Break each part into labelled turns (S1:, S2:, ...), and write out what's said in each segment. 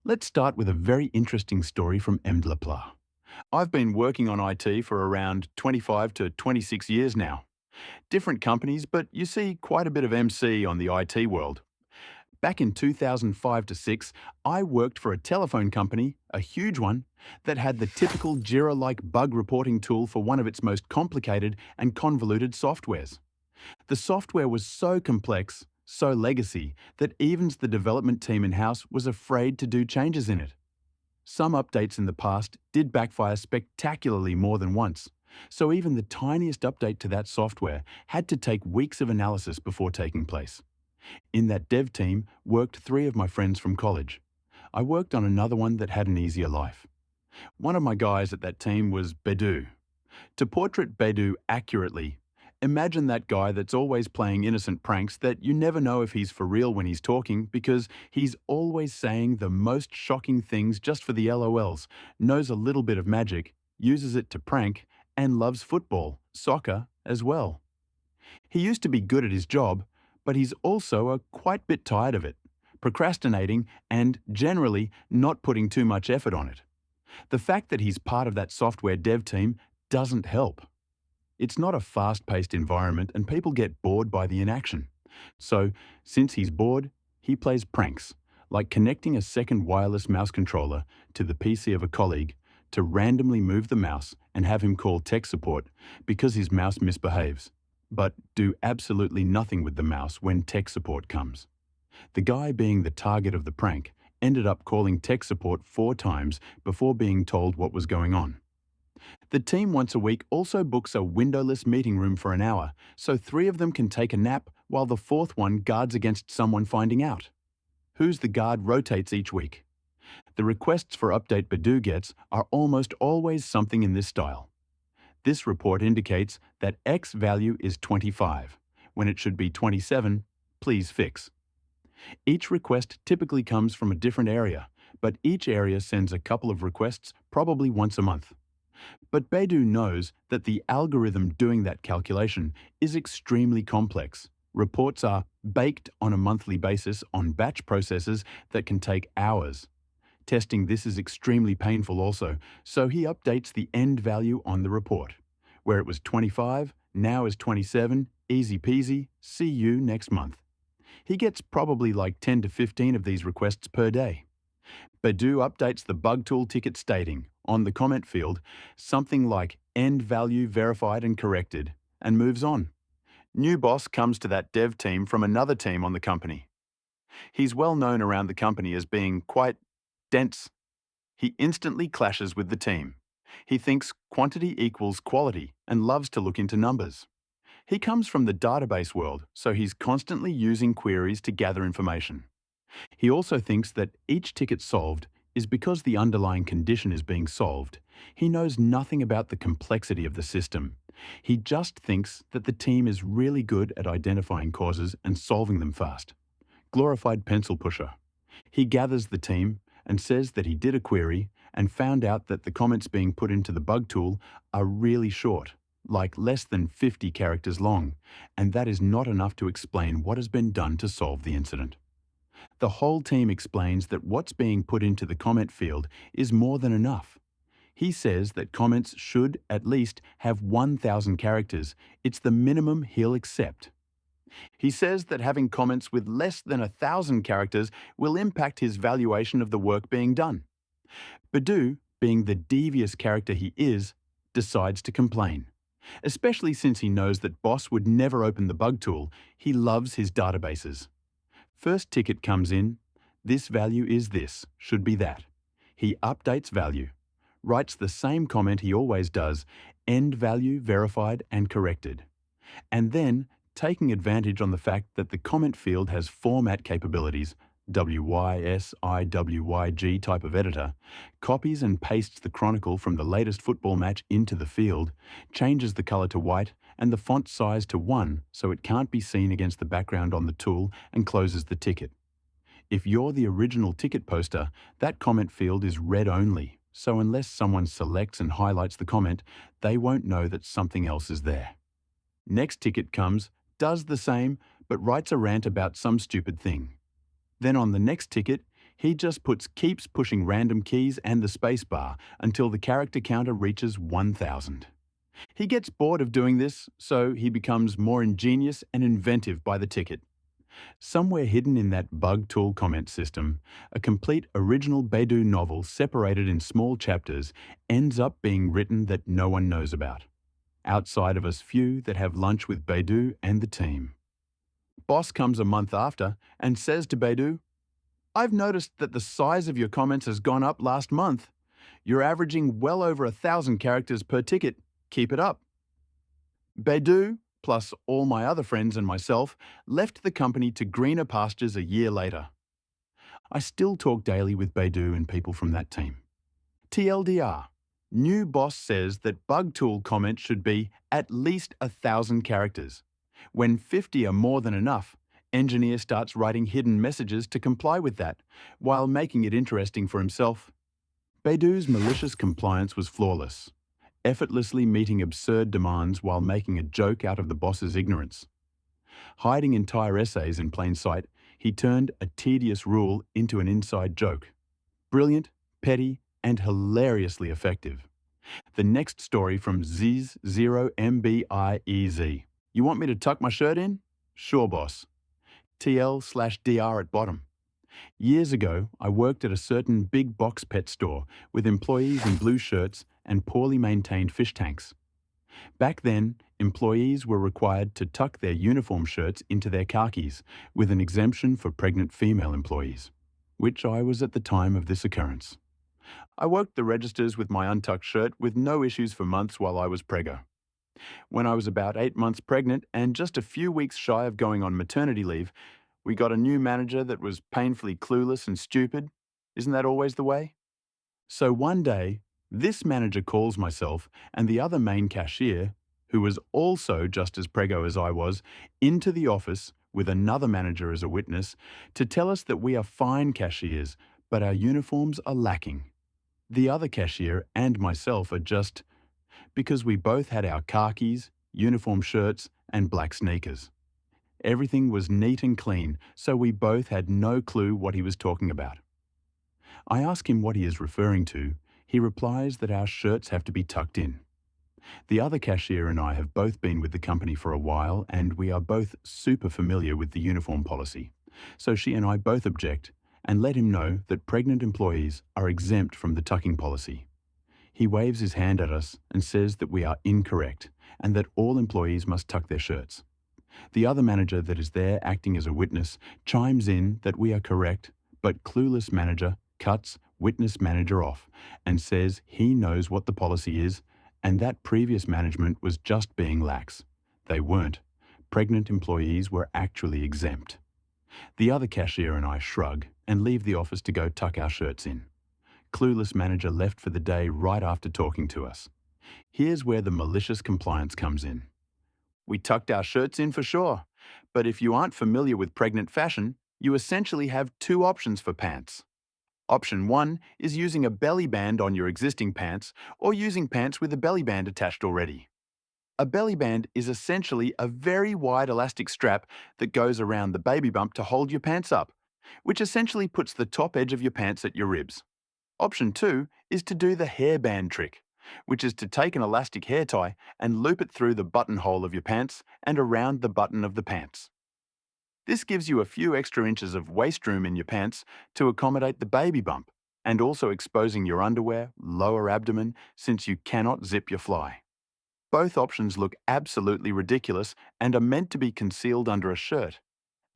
S1: Let's start with a very interesting story from Emdlepla. I've been working on IT for around 25 to 26 years now. Different companies, but you see quite a bit of MC on the IT world. Back in 2005 to 6, I worked for a telephone company, a huge one, that had the typical Jira-like bug reporting tool for one of its most complicated and convoluted softwares. The software was so complex, so legacy, that even the development team in-house was afraid to do changes in it. Some updates in the past did backfire spectacularly more than once, so even the tiniest update to that software had to take weeks of analysis before taking place. In that dev team worked three of my friends from college. I worked on another one that had an easier life. One of my guys at that team was Bedu. To portrait Bedu accurately, imagine that guy that's always playing innocent pranks that you never know if he's for real when he's talking because he's always saying the most shocking things just for the LOLs, knows a little bit of magic, uses it to prank, and loves football, soccer as well. He used to be good at his job, but he's also a quite bit tired of it, procrastinating and generally not putting too much effort on it. The fact that he's part of that software dev team doesn't help. It's not a fast-paced environment and people get bored by the inaction. So, since he's bored, he plays pranks, like connecting a second wireless mouse controller to the PC of a colleague to randomly move the mouse and have him call tech support because his mouse misbehaves, but do absolutely nothing with the mouse when tech support comes. The guy being the target of the prank ended up calling tech support 4 times before being told what was going on. The team once a week also books a windowless meeting room for an hour, so 3 of them can take a nap while the 4th one guards against someone finding out. Who's the guard rotates each week. The requests for update Bedu gets are almost always something in this style. This report indicates that X value is 25, when it should be 27, please fix. Each request typically comes from a different area, but each area sends a couple of requests probably once a month. But Bedu knows that the algorithm doing that calculation is extremely complex. Reports are baked on a monthly basis on batch processes that can take hours. Testing this is extremely painful also, so he updates the end value on the report. Where it was 25, now is 27, easy peasy, see you next month. He gets probably like 10 to 15 of these requests per day. Bedu updates the bug tool ticket stating, on the comment field, something like end value verified and corrected, and moves on. New boss comes to that dev team from another team on the company. He's well known around the company as being quite dense. He instantly clashes with the team. He thinks quantity equals quality and loves to look into numbers. He comes from the database world, so he's constantly using queries to gather information. He also thinks that each ticket solved is because the underlying condition is being solved. He knows nothing about the complexity of the system. He just thinks that the team is really good at identifying causes and solving them fast. Glorified pencil pusher. He gathers the team and says that he did a query and found out that the comments being put into the bug tool are really short, like less than 50 characters long, and that is not enough to explain what has been done to solve the incident. The whole team explains that what's being put into the comment field is more than enough. He says that comments should at least have 1,000 characters. It's the minimum he'll accept. He says that having comments with less than 1,000 characters will impact his valuation of the work being done. Bedu, being the devious character he is, decides to complain. Especially since he knows that boss would never open the bug tool, he loves his databases. First ticket comes in, this value is this, should be that. He updates value, writes the same comment he always does, end value verified and corrected. And then, taking advantage on the fact that the comment field has format capabilities, WYSIWYG type of editor, copies and pastes the chronicle from the latest football match into the field, changes the color to white and the font size to 1 so it can't be seen against the background on the tool, and closes the ticket. If you're the original ticket poster, that comment field is red only, so unless someone selects and highlights the comment, they won't know that something else is there. Next ticket comes, does the same, but writes a rant about some stupid thing. Then on the next ticket, He just keeps pushing random keys and the spacebar until the character counter reaches 1,000. He gets bored of doing this, so he becomes more ingenious and inventive by the ticket. Somewhere hidden in that bug tool comment system, a complete original Bedu novel separated in small chapters ends up being written that no one knows about, outside of us few that have lunch with Bedu and the team. Boss comes a month after and says to Bedu, "I've noticed that the size of your comments has gone up last month. You're averaging well over 1,000 characters per ticket. Keep it up." Bedu, plus all my other friends and myself, left the company to greener pastures a year later. I still talk daily with Bedu and people from that team. TLDR. New boss says that bug tool comments should be at least 1,000 characters. When 50 are more than enough, engineer starts writing hidden messages to comply with that, while making it interesting for himself. Bedu's malicious compliance was flawless, effortlessly meeting absurd demands while making a joke out of the boss's ignorance. Hiding entire essays in plain sight, he turned a tedious rule into an inside joke. Brilliant, petty, and hilariously effective. The next story from Ziz0MBIEZ. You want me to tuck my shirt in? Sure, boss. TL/DR at bottom. Years ago, I worked at a certain big box pet store with employees in blue shirts and poorly maintained fish tanks. Back then, employees were required to tuck their uniform shirts into their khakis, with an exemption for pregnant female employees, which I was at the time of this occurrence. I worked the registers with my untucked shirt with no issues for months while I was preggo. When I was about 8 months pregnant and just a few weeks shy of going on maternity leave, we got a new manager that was painfully clueless and stupid. Isn't that always the way? So one day, this manager calls myself and the other main cashier, who was also just as preggo as I was, into the office with another manager as a witness to tell us that we are fine cashiers, but our uniforms are lacking. The other cashier and myself are just because we both had our khakis, uniform shirts, and black sneakers. Everything was neat and clean, so we both had no clue what he was talking about. I ask him what he is referring to. He replies that our shirts have to be tucked in. The other cashier and I have both been with the company for a while, and we are both super familiar with the uniform policy. So she and I both object and let him know that pregnant employees are exempt from the tucking policy. He waves his hand at us and says that we are incorrect and that all employees must tuck their shirts. The other manager that is there acting as a witness chimes in that we are correct, but clueless manager cuts witness manager off and says he knows what the policy is and that previous management was just being lax. They weren't. Pregnant employees were actually exempt. The other cashier and I shrug and leave the office to go tuck our shirts in. Clueless manager left for the day right after talking to us. Here's where the malicious compliance comes in. We tucked our shirts in for sure, but if you aren't familiar with pregnant fashion, you essentially have two options for pants. Option 1 is using a belly band on your existing pants or using pants with a belly band attached already. A belly band is essentially a very wide elastic strap that goes around the baby bump to hold your pants up, which essentially puts the top edge of your pants at your ribs. Option 2 is to do the hairband trick, which is to take an elastic hair tie and loop it through the buttonhole of your pants and around the button of the pants. This gives you a few extra inches of waist room in your pants to accommodate the baby bump and also exposing your underwear, lower abdomen, since you cannot zip your fly. Both options look absolutely ridiculous and are meant to be concealed under a shirt,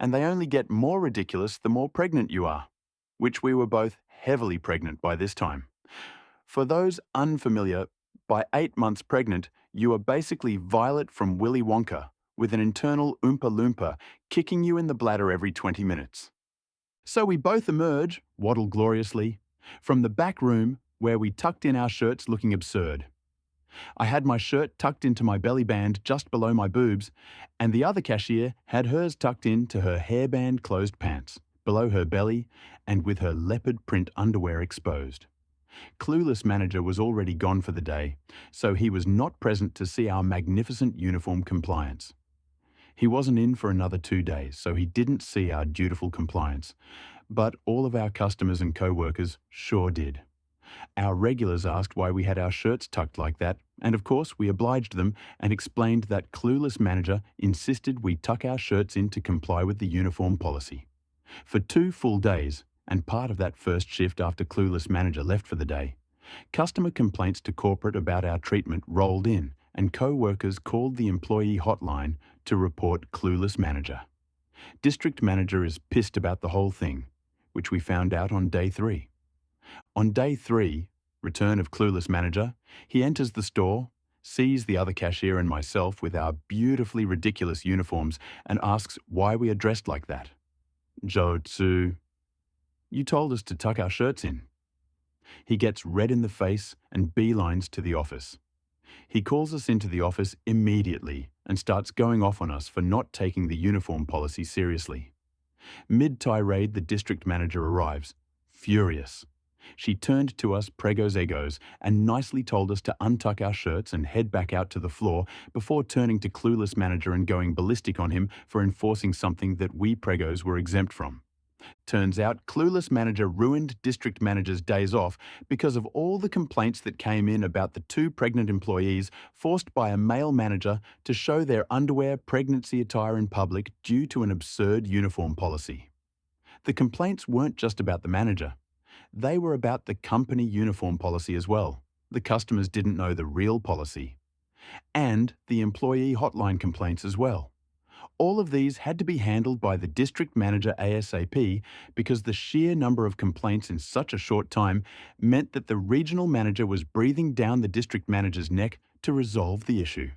S1: and they only get more ridiculous the more pregnant you are, which we were both heavily pregnant by this time. For those unfamiliar, by 8 months pregnant, you are basically Violet from Willy Wonka, with an internal Oompa Loompa kicking you in the bladder every 20 minutes. So we both emerge, waddle gloriously, from the back room where we tucked in our shirts looking absurd. I had my shirt tucked into my belly band just below my boobs, and the other cashier had hers tucked into her hairband closed pants, below her belly, and with her leopard print underwear exposed. Clueless manager was already gone for the day, so he was not present to see our magnificent uniform compliance. He wasn't in for another 2 days, so he didn't see our dutiful compliance. But all of our customers and co-workers sure did. Our regulars asked why we had our shirts tucked like that, and of course we obliged them and explained that clueless manager insisted we tuck our shirts in to comply with the uniform policy. For 2 full days, and part of that first shift after clueless manager left for the day, customer complaints to corporate about our treatment rolled in, and co-workers called the employee hotline to report clueless manager. District manager is pissed about the whole thing, which we found out on day 3. On day 3, return of clueless manager, he enters the store, sees the other cashier and myself with our beautifully ridiculous uniforms and asks why we are dressed like that. Jotsu, you told us to tuck our shirts in. He gets red in the face and beelines to the office. He calls us into the office immediately and starts going off on us for not taking the uniform policy seriously. Mid-tirade, the district manager arrives, furious. She turned to us pregos egos and nicely told us to untuck our shirts and head back out to the floor before turning to clueless manager and going ballistic on him for enforcing something that we pregos were exempt from. Turns out clueless manager ruined district manager's days off because of all the complaints that came in about the 2 pregnant employees forced by a male manager to show their underwear pregnancy attire in public due to an absurd uniform policy. The complaints weren't just about the manager. They were about the company uniform policy as well. The customers didn't know the real policy. And the employee hotline complaints as well. All of these had to be handled by the district manager ASAP because the sheer number of complaints in such a short time meant that the regional manager was breathing down the district manager's neck to resolve the issue.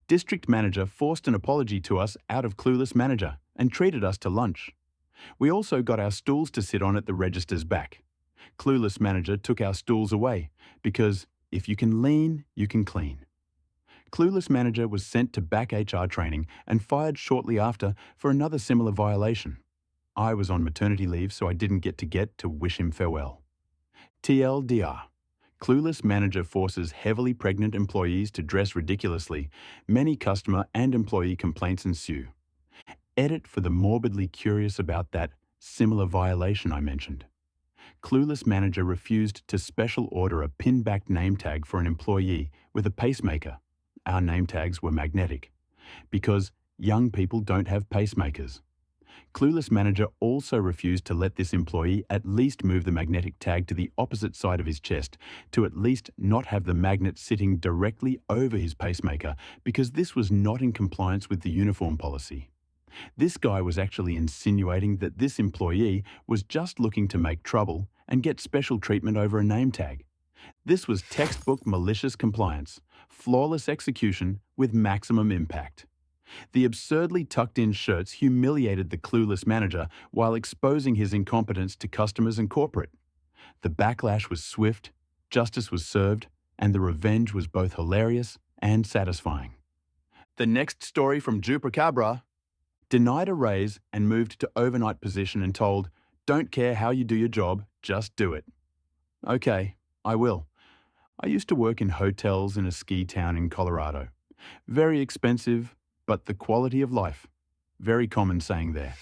S1: District manager forced an apology to us out of clueless manager and treated us to lunch. We also got our stools to sit on at the register's back. Clueless manager took our stools away because if you can lean, you can clean. Clueless manager was sent to back HR training and fired shortly after for another similar violation. I was on maternity leave, so I didn't get to wish him farewell. TLDR. Clueless manager forces heavily pregnant employees to dress ridiculously. Many customer and employee complaints ensue. Edit for the morbidly curious about that similar violation I mentioned. Clueless manager refused to special order a pin-back name tag for an employee with a pacemaker. Our name tags were magnetic, because young people don't have pacemakers. Clueless manager also refused to let this employee at least move the magnetic tag to the opposite side of his chest, to at least not have the magnet sitting directly over his pacemaker, because this was not in compliance with the uniform policy. This guy was actually insinuating that this employee was just looking to make trouble and get special treatment over a name tag. This was textbook malicious compliance, flawless execution with maximum impact. The absurdly tucked-in shirts humiliated the clueless manager while exposing his incompetence to customers and corporate. The backlash was swift, justice was served, and the revenge was both hilarious and satisfying. The next story from Jupacabra: denied a raise and moved to overnight position and told, "Don't care how you do your job, just do it." Okay, I will. I used to work in hotels in a ski town in Colorado. Very expensive, but the quality of life. Very common saying there.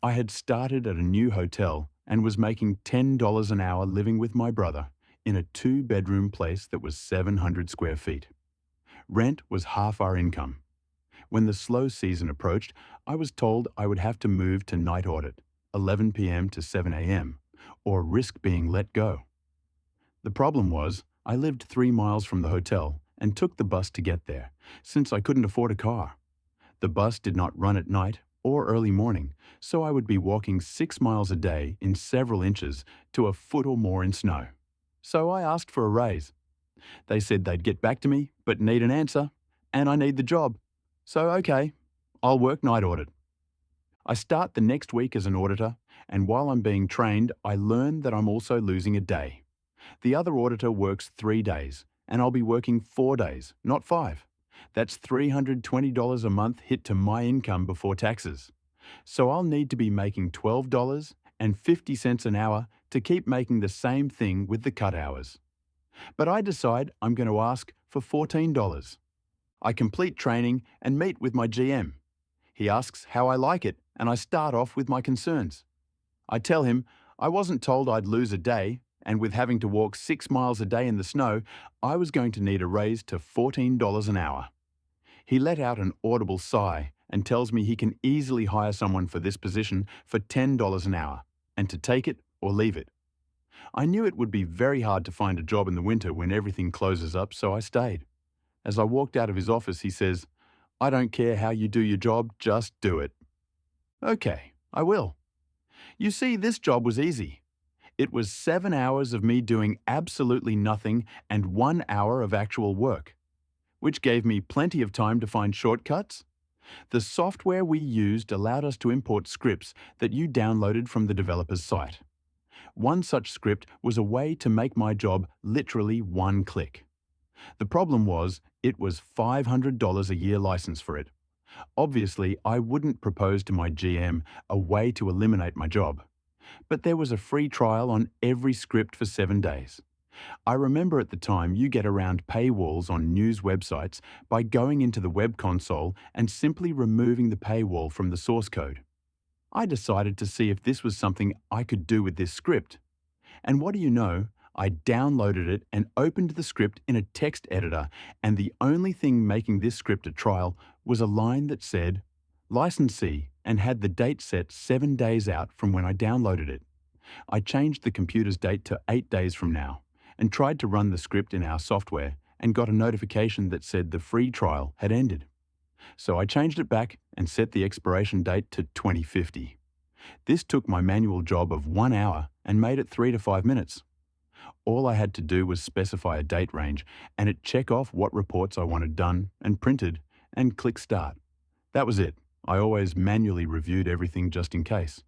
S1: I had started at a new hotel and was making $10 an hour living with my brother in a 2-bedroom place that was 700 square feet. Rent was half our income. When the slow season approached, I was told I would have to move to night audit, 11 p.m. to 7 a.m., or risk being let go. The problem was, I lived 3 miles from the hotel and took the bus to get there, since I couldn't afford a car. The bus did not run at night or early morning, so I would be walking 6 miles a day in several inches to a foot or more in snow. So I asked for a raise. They said they'd get back to me, but need an answer, and I need the job. So okay, I'll work night audit. I start the next week as an auditor, and while I'm being trained, I learn that I'm also losing a day. The other auditor works 3 days, and I'll be working 4 days, not 5. That's $320 a month hit to my income before taxes. So I'll need to be making $12.50 an hour to keep making the same thing with the cut hours. But I decide I'm going to ask for $14. I complete training and meet with my GM. He asks how I like it, and I start off with my concerns. I tell him I wasn't told I'd lose a day, and with having to walk 6 miles a day in the snow, I was going to need a raise to $14 an hour. He let out an audible sigh and tells me he can easily hire someone for this position for $10 an hour, and to take it or leave it. I knew it would be very hard to find a job in the winter when everything closes up, so I stayed. As I walked out of his office, he says, "I don't care how you do your job, just do it." Okay, I will. You see, this job was easy. It was 7 hours of me doing absolutely nothing and 1 hour of actual work, which gave me plenty of time to find shortcuts. The software we used allowed us to import scripts that you downloaded from the developer's site. One such script was a way to make my job literally one click. The problem was, it was $500 a year license for it. Obviously, I wouldn't propose to my GM a way to eliminate my job. But there was a free trial on every script for 7 days. I remember at the time you get around paywalls on news websites by going into the web console and simply removing the paywall from the source code. I decided to see if this was something I could do with this script. And what do you know? I downloaded it and opened the script in a text editor, and the only thing making this script a trial was a line that said, "Licensee," and had the date set 7 days out from when I downloaded it. I changed the computer's date to 8 days from now, and tried to run the script in our software, and got a notification that said the free trial had ended. So I changed it back and set the expiration date to 2050. This took my manual job of 1 hour and made it 3 to 5 minutes. All I had to do was specify a date range, and it check off what reports I wanted done and printed, and click start. That was it. I always manually reviewed everything just in case.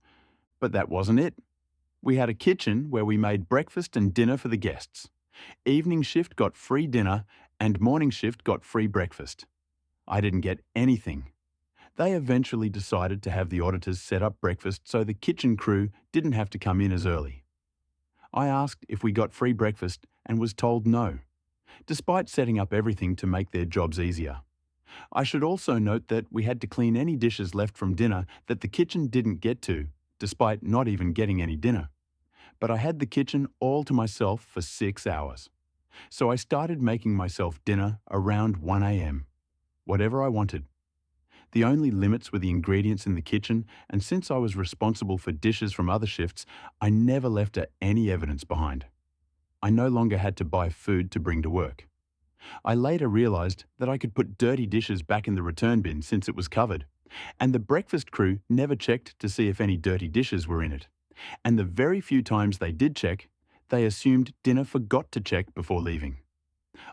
S1: But that wasn't it. We had a kitchen where we made breakfast and dinner for the guests. Evening shift got free dinner, and morning shift got free breakfast. I didn't get anything. They eventually decided to have the auditors set up breakfast so the kitchen crew didn't have to come in as early. I asked if we got free breakfast and was told no, despite setting up everything to make their jobs easier. I should also note that we had to clean any dishes left from dinner that the kitchen didn't get to, despite not even getting any dinner. But I had the kitchen all to myself for 6 hours. So I started making myself dinner around 1 a.m., whatever I wanted. The only limits were the ingredients in the kitchen, and since I was responsible for dishes from other shifts, I never left any evidence behind. I no longer had to buy food to bring to work. I later realized that I could put dirty dishes back in the return bin since it was covered, and the breakfast crew never checked to see if any dirty dishes were in it. And the very few times they did check, they assumed dinner forgot to check before leaving.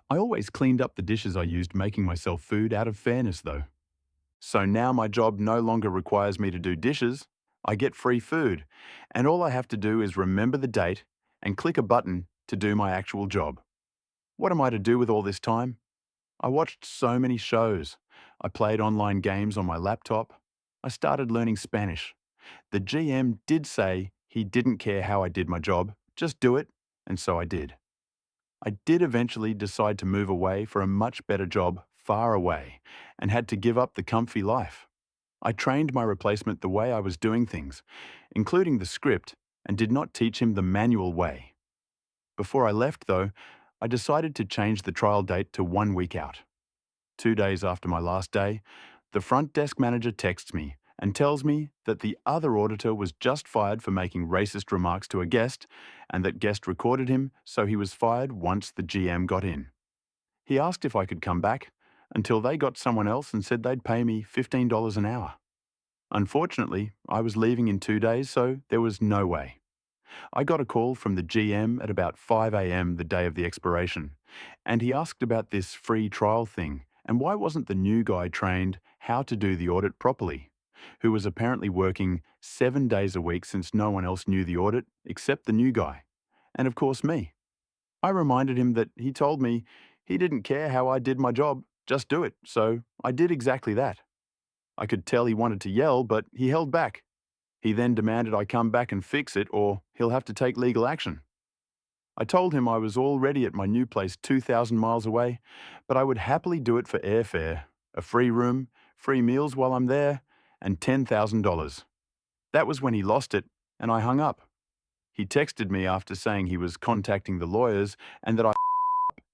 S1: I always cleaned up the dishes I used making myself food out of fairness, though. So now my job no longer requires me to do dishes. I get free food, and all I have to do is remember the date and click a button to do my actual job. What am I to do with all this time? I watched so many shows. I played online games on my laptop. I started learning Spanish. The GM did say he didn't care how I did my job, just do it, and so I did. I did eventually decide to move away for a much better job far away, and had to give up the comfy life. I trained my replacement the way I was doing things, including the script, and did not teach him the manual way. Before I left, though, I decided to change the trial date to 1 week out. 2 days after my last day, the front desk manager texts me and tells me that the other auditor was just fired for making racist remarks to a guest, and that guest recorded him, so he was fired once the GM got in. He asked if I could come back, until they got someone else and said they'd pay me $15 an hour. Unfortunately, I was leaving in 2 days, so there was no way. I got a call from the GM at about 5 a.m. the day of the expiration, and he asked about this free trial thing and why wasn't the new guy trained how to do the audit properly, who was apparently working 7 days a week since no one else knew the audit except the new guy, and of course me. I reminded him that he told me he didn't care how I did my job, just do it, so I did exactly that. I could tell he wanted to yell, but he held back. He then demanded I come back and fix it, or he'll have to take legal action. I told him I was already at my new place 2,000 miles away, but I would happily do it for airfare, a free room, free meals while I'm there, and $10,000. That was when he lost it and I hung up. He texted me after saying he was contacting the lawyers and that I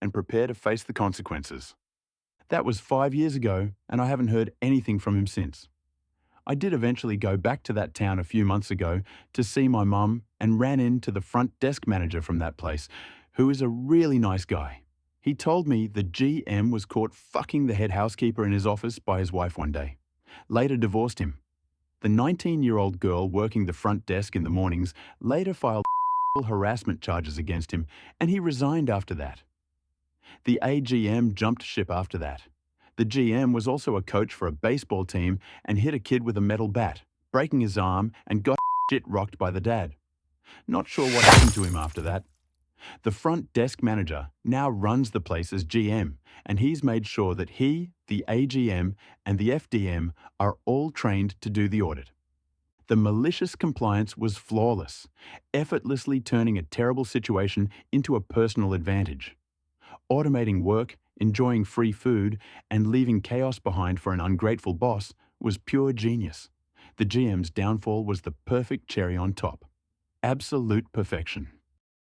S1: and prepare to face the consequences. That was 5 years ago, and I haven't heard anything from him since. I did eventually go back to that town a few months ago to see my mum and ran into the front desk manager from that place, who is a really nice guy. He told me the GM was caught fucking the head housekeeper in his office by his wife one day. Later divorced him. The 19-year-old girl working the front desk in the mornings later filed harassment charges against him, and he resigned after that. The AGM jumped ship after that. The GM was also a coach for a baseball team and hit a kid with a metal bat, breaking his arm and got shit rocked by the dad. Not sure what happened to him after that. The front desk manager now runs the place as GM, and he's made sure that he, the AGM, and the FDM are all trained to do the audit. The malicious compliance was flawless, effortlessly turning a terrible situation into a personal advantage. Automating work, enjoying free food, and leaving chaos behind for an ungrateful boss was pure genius. The GM's downfall was the perfect cherry on top. Absolute perfection.